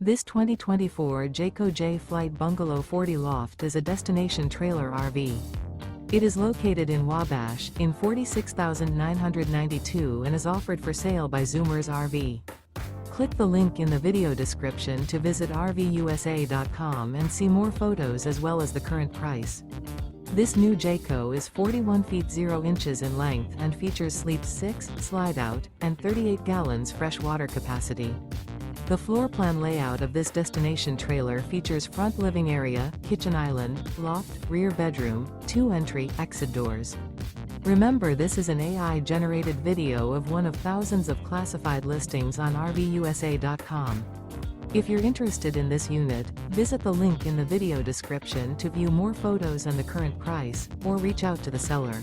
This 2024 Jayco Jay Flight Bungalow 40 Loft is a destination trailer RV. It is located in Wabash, in 46,992 and is offered for sale by Zoomers RV. Click the link in the video description to visit RVUSA.com and see more photos as well as the current price. This new Jayco is 41 feet 0 inches in length and features sleep 6, slide-out, and 38 gallons fresh water capacity. The floor plan layout of this destination trailer features front living area, kitchen island, loft, rear bedroom, 2 entry/exit doors. Remember, this is an AI-generated video of one of thousands of classified listings on RVUSA.com. If you're interested in this unit, visit the link in the video description to view more photos and the current price, or reach out to the seller.